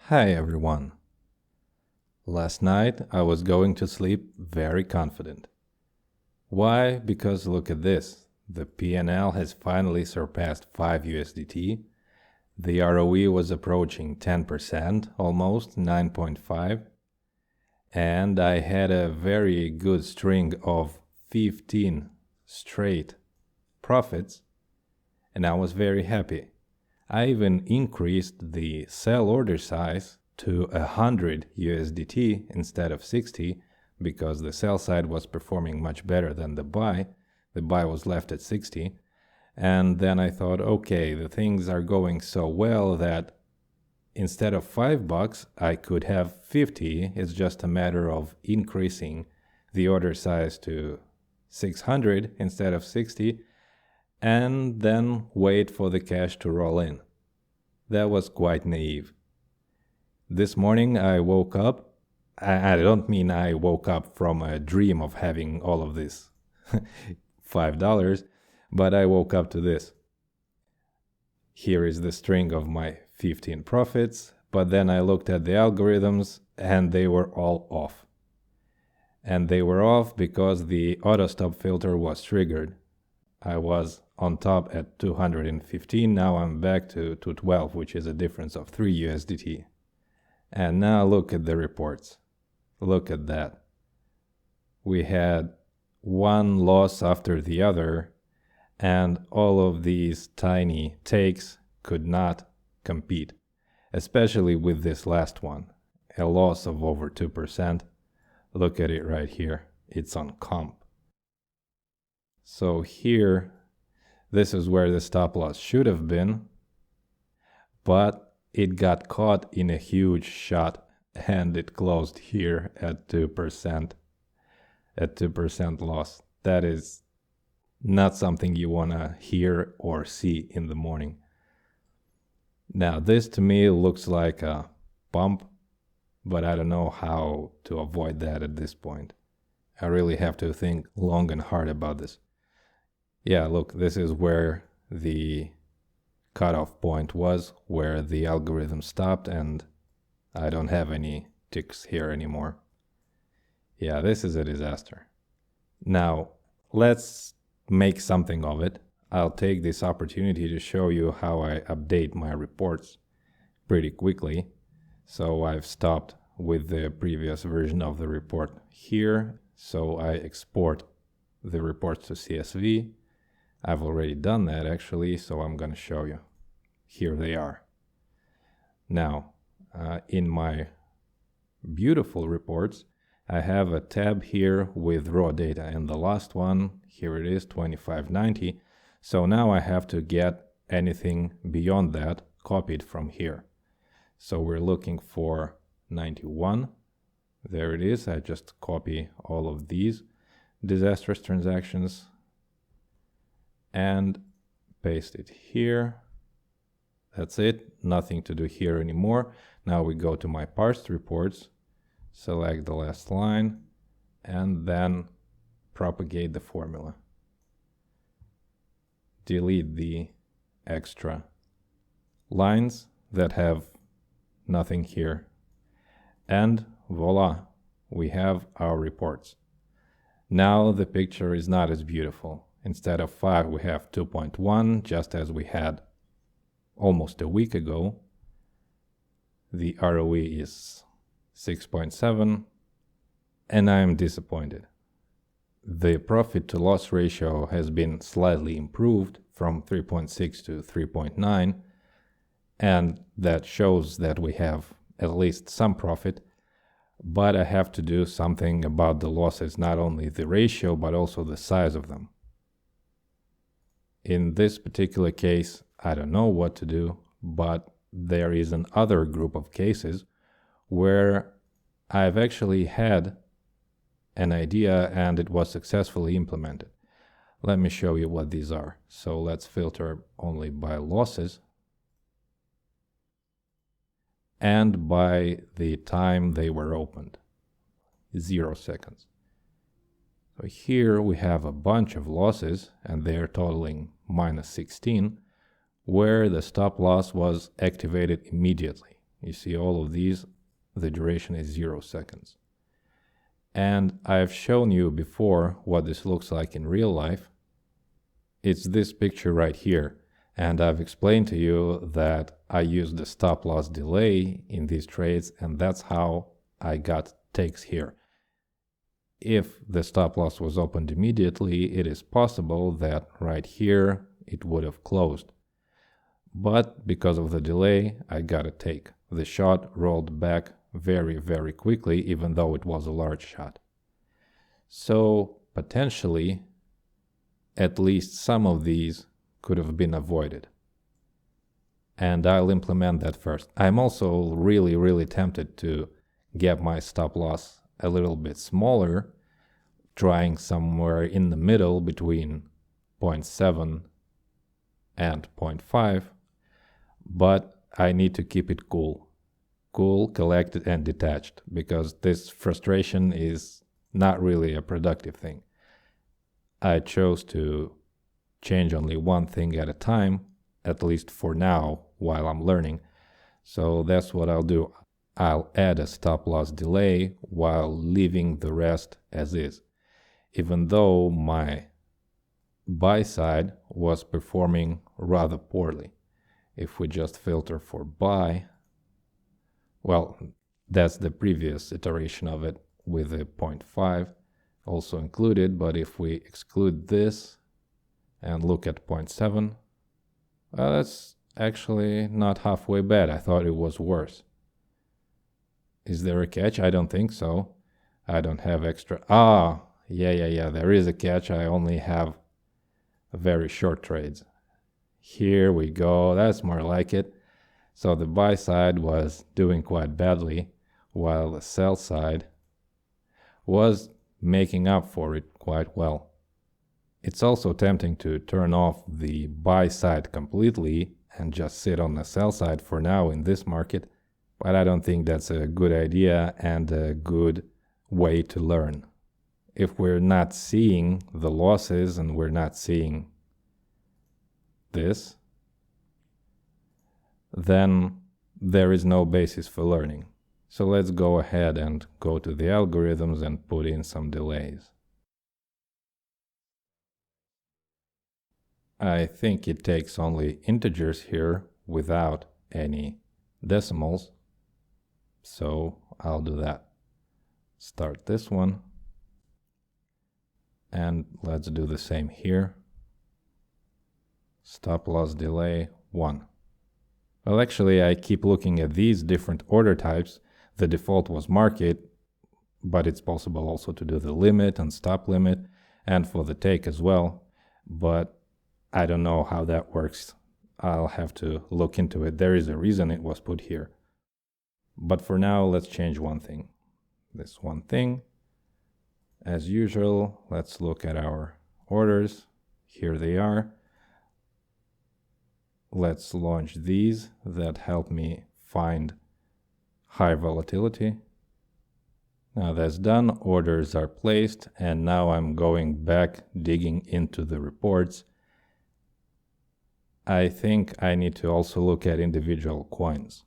Hi everyone. Last night I was going to sleep very confident. Why? Because look at this. The P&L has finally surpassed 5 USDT. The ROE was approaching 10%, almost 9.5. And I had a very good string of 15 straight profits, and I was very happy. I even increased the sell order size to 100 USDT instead of 60 because the sell side was performing much better than the buy. The buy was left at 60. And then I thought, okay, the things are going so well that instead of $5, I could have 50. It's just a matter of increasing the order size to 600 instead of 60 and then wait for the cash to roll in. That was quite naive. This morning I woke up. I don't mean I woke up from a dream of having all of this $5, but I woke up to this. Here is the string of my 15 profits, but then I looked at the algorithms and they were all off. And they were off because the auto stop filter was triggered. I was on top at 215, now I'm back to 212, which is a difference of 3 USDT. And now look at the reports. Look at that. We had one loss after the other, and all of these tiny takes could not compete, especially with this last one, a loss of over 2%. Look at it right here. It's on comp. So here, this is where the stop loss should have been, but it got caught in a huge shot and it closed here at 2%, at 2% loss. That is not something you want to hear or see in the morning. Now, this to me looks like a bump, but I don't know how to avoid that at this point. I really have to think long and hard about this. Yeah, look, this is where the cutoff point was, where the algorithm stopped, and I don't have any ticks here anymore. Yeah, this is a disaster. Now, let's make something of it. I'll take this opportunity to show you how I update my reports pretty quickly. So I've stopped with the previous version of the report here. So I export the reports to CSV. I've already done that actually, so I'm going to show you. Here they are. Now, in my beautiful reports, I have a tab here with raw data, and the last one, here it is, 2590. So now I have to get anything beyond that copied from here. So we're looking for 91. There it is. I just copy all of these disastrous transactions and paste it here. That's it. Nothing to do here anymore. Now we go to my parsed reports, select the last line, and then propagate the formula. Delete the extra lines that have nothing here. And voila, we have our reports. Now the picture is not as beautiful. Instead of 5, we have 2.1, just as we had almost a week ago. The ROE is 6.7, and I am disappointed. The profit to loss ratio has been slightly improved from 3.6 to 3.9, and that shows that we have at least some profit, but I have to do something about the losses, not only the ratio, but also the size of them. In this particular case, I don't know what to do, but there is another group of cases where I've actually had an idea and it was successfully implemented. Let me show you what these are. So let's filter only by losses and by the time they were opened, 0 seconds. So here we have a bunch of losses and they're totaling -16, where the stop loss was activated immediately You see all of these, the duration is 0 seconds. And I've shown you before what this looks like in real life. It's this picture right here. And I've explained to you that I use the stop loss delay in these trades, and that's how I got takes here. If the stop loss was opened immediately, it is possible that right here it would have closed. But because of the delay, I got a take. The shot rolled back very, very quickly, even though it was a large shot. So potentially, at least some of these could have been avoided. And I'll implement that first. I'm also really, really tempted to get my stop loss a little bit smaller, trying somewhere in the middle between 0.7 and 0.5, but I need to keep it cool, collected, and detached, because this frustration is not really a productive thing. I chose to change only one thing at a time, at least for now, while I'm learning. So that's what I'll do. I'll add a stop loss delay while leaving the rest as is, even though my buy side was performing rather poorly. If we just filter for buy, well, that's the previous iteration of it with a 0.5 also included, but if we exclude this and look at 0.7, well, that's actually not halfway bad. I thought it was worse. Is there a catch? I don't think so. I don't have extra. Yeah, there is a catch. I only have very short trades. Here we go. That's more like it. So the buy side was doing quite badly, while the sell side was making up for it quite well. It's also tempting to turn off the buy side completely and just sit on the sell side for now in this market, but I don't think that's a good idea and a good way to learn. If we're not seeing the losses and we're not seeing this, then there is no basis for learning. So let's go ahead and go to the algorithms and put in some delays. I think it takes only integers here without any decimals, so I'll do that. Start this one, and let's do the same here. Stop loss delay 1. Well, actually, I keep looking at these different order types. The default was market, but it's possible also to do the limit and stop limit, and for the take as well. But I don't know how that works. I'll have to look into it. There is a reason it was put here. But for now, let's change one thing. This one thing. As usual, let's look at our orders. Here they are. Let's launch these that help me find high volatility. Now that's done, orders are placed, and now I'm going back, digging into the reports. I think I need to also look at individual coins,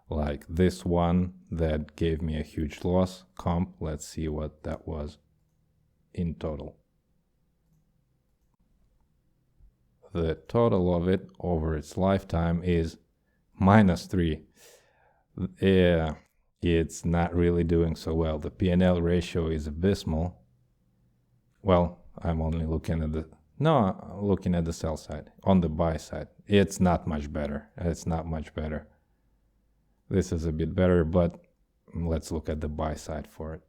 like this one that gave me a huge loss, comp. Let's see what that was in total. The total of it over its lifetime is -3. Yeah, it's not really doing so well. The P&L ratio is abysmal. Well, I'm only looking at the sell side. On the buy side, it's not much better. It's not much better. This is a bit better, but let's look at the buy side for it.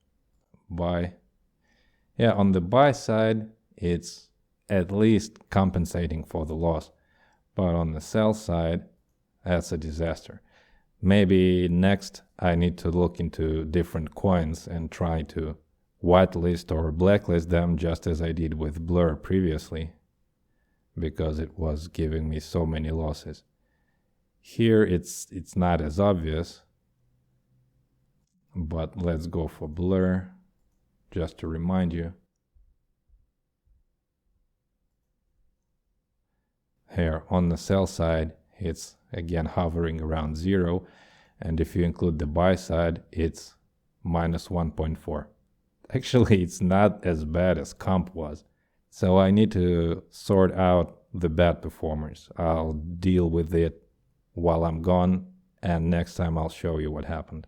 Buy. Yeah, on the buy side, it's at least compensating for the loss. But on the sell side, that's a disaster. Maybe next I need to look into different coins and try to whitelist or blacklist them, just as I did with Blur previously, because it was giving me so many losses. Here it's not as obvious, but let's go for Blur just to remind you. Here on the sell side, it's again hovering around 0, And if you include the buy side, it's minus 1.4. Actually, it's not as bad as comp was. So I need to sort out the bad performers. I'll deal with it while I'm gone, and next time I'll show you what happened.